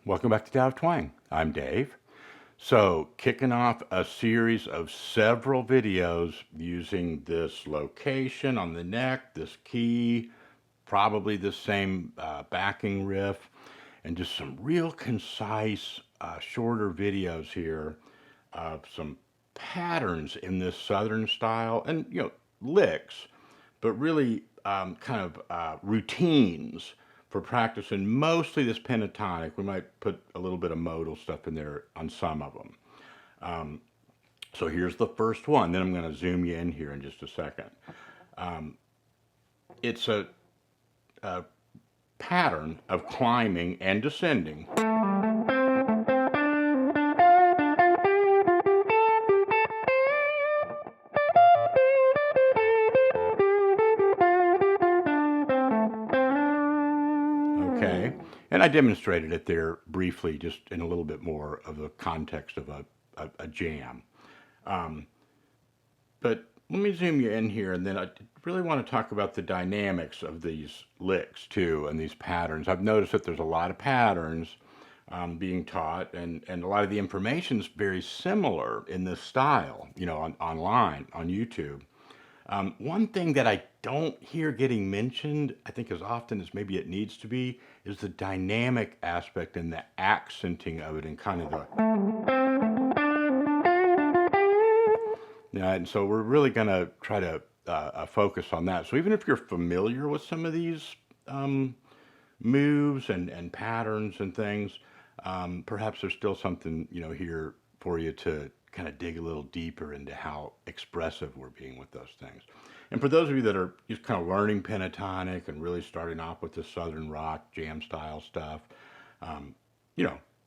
Welcome back to Tao of Twang. I'm Dave. So, kicking off a series of several videos using this location on the neck, this key, probably the same backing riff, and just some real concise, shorter videos here of some patterns in this Southern style and, licks, but really routines for practicing mostly this pentatonic. We might put a little bit of modal stuff in there on some of them. So here's the first one. Then I'm going to zoom you in here in just a second. It's a pattern of climbing and descending. Okay, and I demonstrated it there briefly, just in a little bit more of the context of a jam. But let me zoom you in here, and then I really want to talk about the dynamics of these licks too, and these patterns. I've noticed that there's a lot of patterns being taught, and a lot of the information is very similar in this style, online, on YouTube. One thing that I don't hear getting mentioned, I think as often as maybe it needs to be, is the dynamic aspect and the accenting of it and kind of and so we're really going to try to focus on that. So even if you're familiar with some of these moves and patterns and things, perhaps there's still something, here for you to kind of dig a little deeper into how expressive we're being with those things. And for those of you that are just kind of learning pentatonic and really starting off with the Southern rock jam style stuff,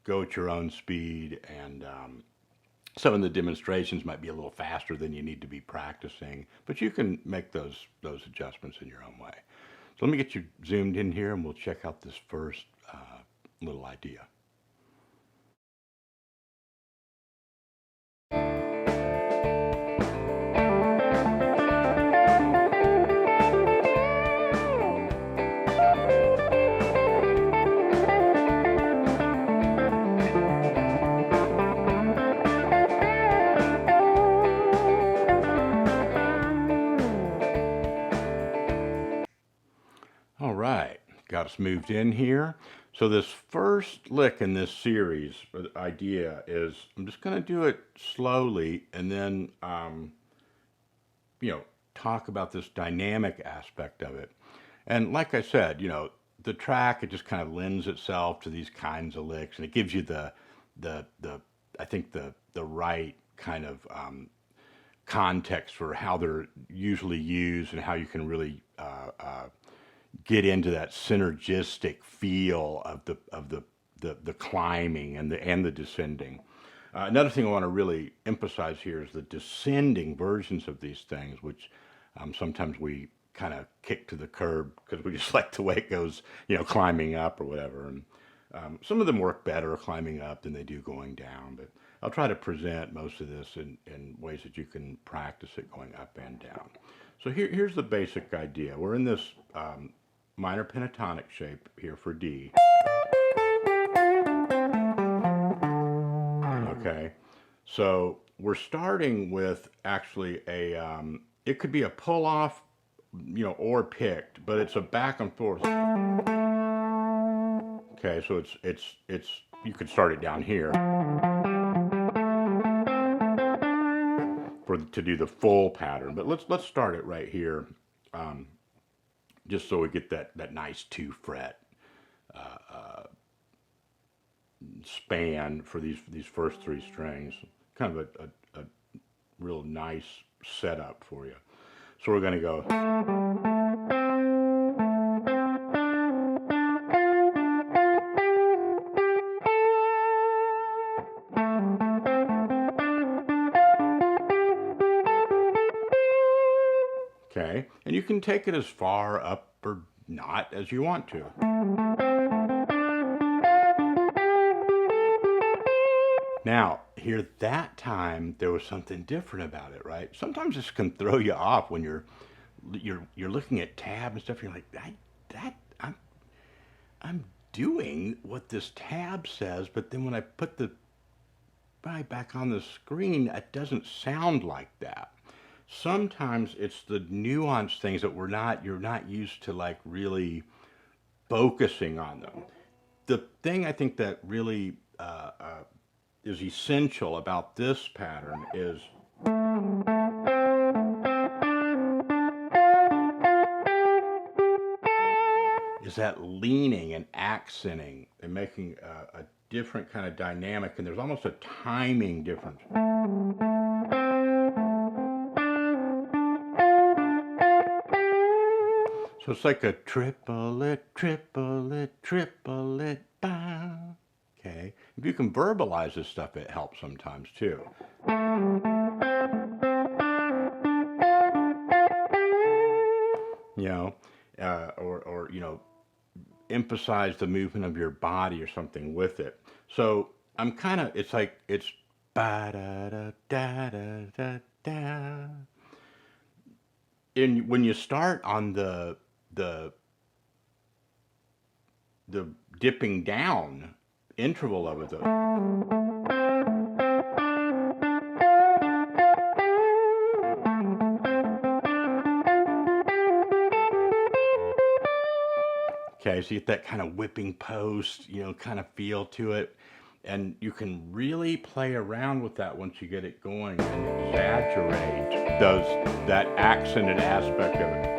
go at your own speed, and some of the demonstrations might be a little faster than you need to be practicing, but you can make those adjustments in your own way. So let me get you zoomed in here, and we'll check out this first little idea. All right, got us moved in here. So this first lick in this series, the idea is I'm just going to do it slowly, and then, talk about this dynamic aspect of it. And like I said, the track, it just kind of lends itself to these kinds of licks, and it gives you the I think the right kind of context for how they're usually used and how you can really get into that synergistic feel of the climbing and the descending. Another thing I want to really emphasize here is the descending versions of these things, which sometimes we kind of kick to the curb because we just like the way it goes, climbing up or whatever. And some of them work better climbing up than they do going down, but I'll try to present most of this in ways that you can practice it going up and down. So here's the basic idea. We're in this minor pentatonic shape here for D. Okay, so we're starting with actually it could be a pull off, or picked, but it's a back and forth. Okay, so it's you could start it down here to do the full pattern, but let's start it right here, just so we get that nice 2-fret span for these first 3 strings. Kind of a real nice setup for you. So we're going to go. Okay, and you can take it as far up or not as you want to. Now, here that time there was something different about it, right? Sometimes this can throw you off when you're looking at tab and stuff. You're like, I'm doing what this tab says, but then when I put the right back on the screen, it doesn't sound like that. Sometimes it's the nuanced things that you're not used to like really focusing on them. The thing I think that really is essential about this pattern is that leaning and accenting and making a different kind of dynamic, and there's almost a timing difference. So it's like a triplet, triplet, triplet, ba. Okay. If you can verbalize this stuff, it helps sometimes too. You know, or you know, emphasize the movement of your body or something with it. So I'm kind of, it's ba da da da da da da. And when you start on the dipping down interval of it, okay, so you get that kind of whipping post, you know, kind of feel to it. And you can really play around with that once you get it going and exaggerate that accented aspect of it.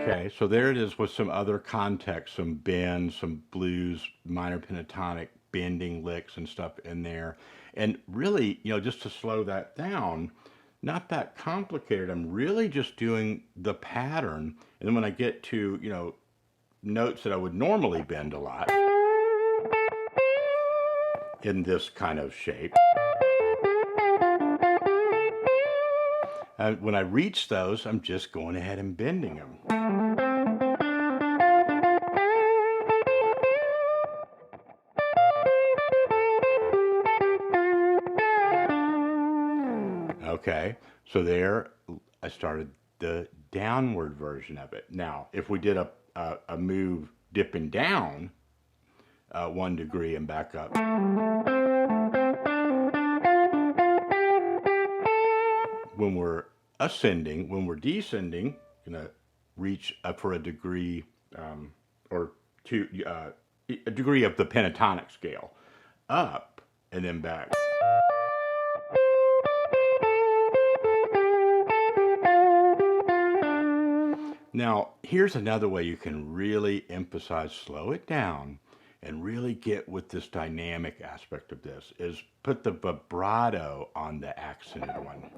Okay, so there it is with some other context, some bends, some blues, minor pentatonic bending licks and stuff in there. And really, you know, just to slow that down, not that complicated. I'm really just doing the pattern. And then when I get to, you know, notes that I would normally bend a lot in this kind of shape, when I reach those, I'm just going ahead and bending them. Okay, so there I started the downward version of it. Now, if we did a move dipping down 1 degree and back up, when we're ascending, when we're descending, gonna reach up for a degree or two, a degree of the pentatonic scale, up and then back. Now, here's another way you can really emphasize, slow it down, and really get with this dynamic aspect of this, is put the vibrato on the accented one.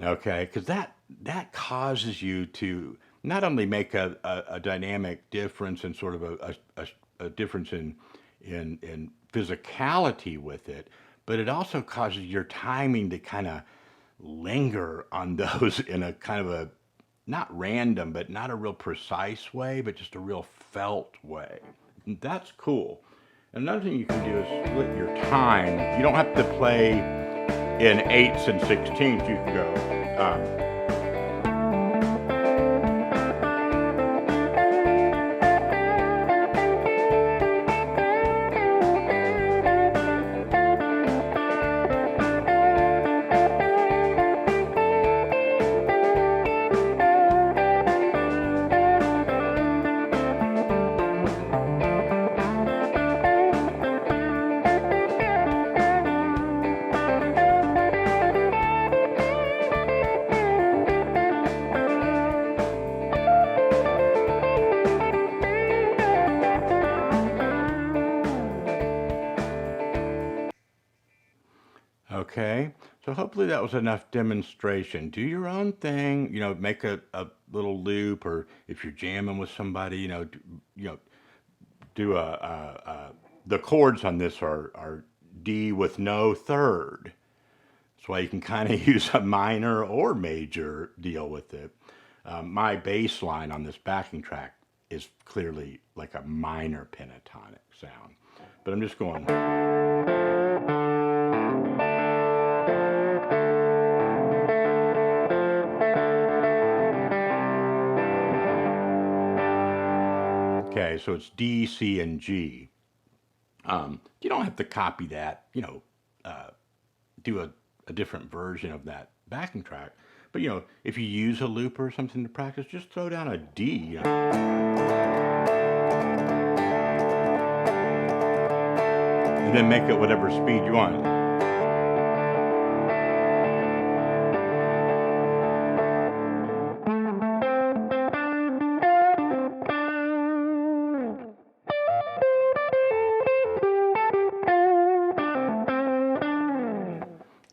Okay, because that causes you to not only make a dynamic difference and sort of a difference in physicality with it, but it also causes your timing to kind of linger on those in a kind of a not random, but not a real precise way, but just a real felt way. And that's cool. Another thing you can do is split your time. You don't have to play in 8ths and 16ths. You can go. Okay, so hopefully that was enough demonstration. Do your own thing, make a little loop, or if you're jamming with somebody, do the chords on this are D with no third. That's why you can kind of use a minor or major deal with it. My bass line on this backing track is clearly like a minor pentatonic sound, but I'm just going. Okay, so it's D, C, and G. You don't have to copy that, do a different version of that backing track. But, if you use a looper or something to practice, just throw down a D, and then make it whatever speed you want.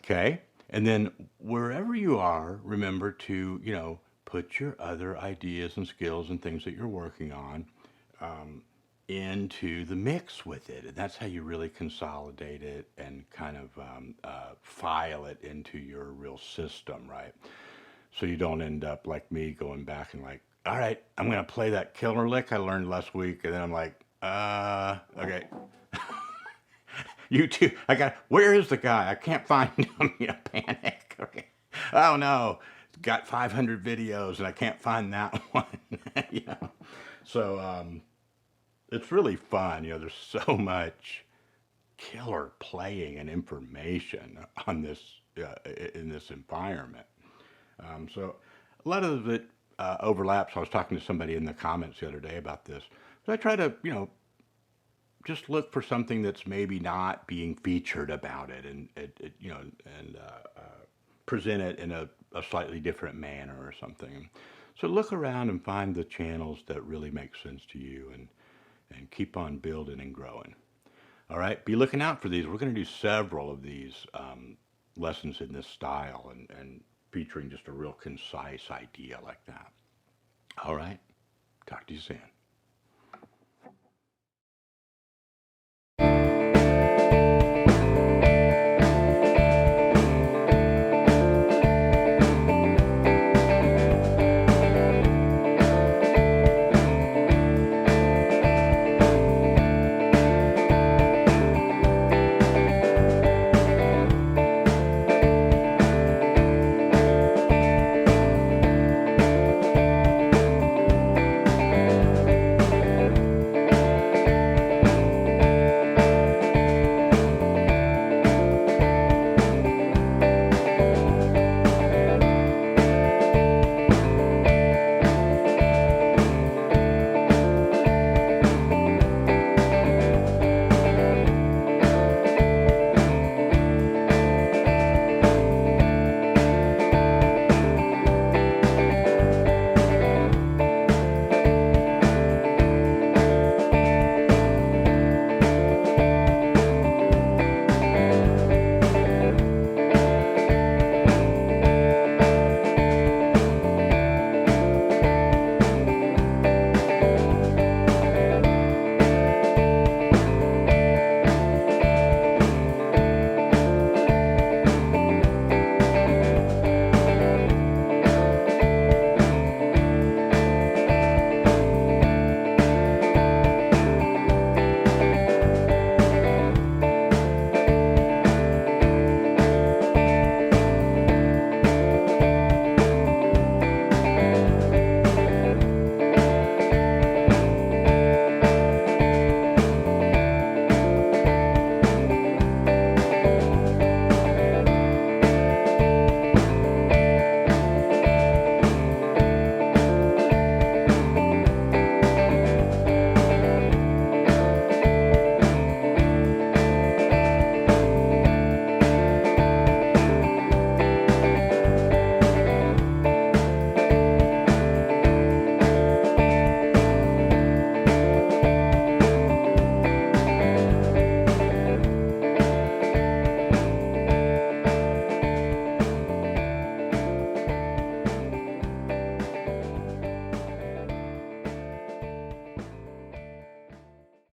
Okay. And then wherever you are, remember to, put your other ideas and skills and things that you're working on into the mix with it. And that's how you really consolidate it and kind of file it into your real system, right? So you don't end up like me going back and like, all right, I'm going to play that killer lick I learned last week. And then I'm like, okay. You too. Where is the guy? I can't find him. Panic. Okay. Oh no, got 500 videos and I can't find that one. you know. So it's really fun. There's so much killer playing and information on this in this environment. So a lot of it overlaps. I was talking to somebody in the comments the other day about this. So I try to, just look for something that's maybe not being featured about it, and present it in a slightly different manner or something. So look around and find the channels that really make sense to you, and keep on building and growing. All right, be looking out for these. We're going to do several of these lessons in this style, and featuring just a real concise idea like that. All right, talk to you soon.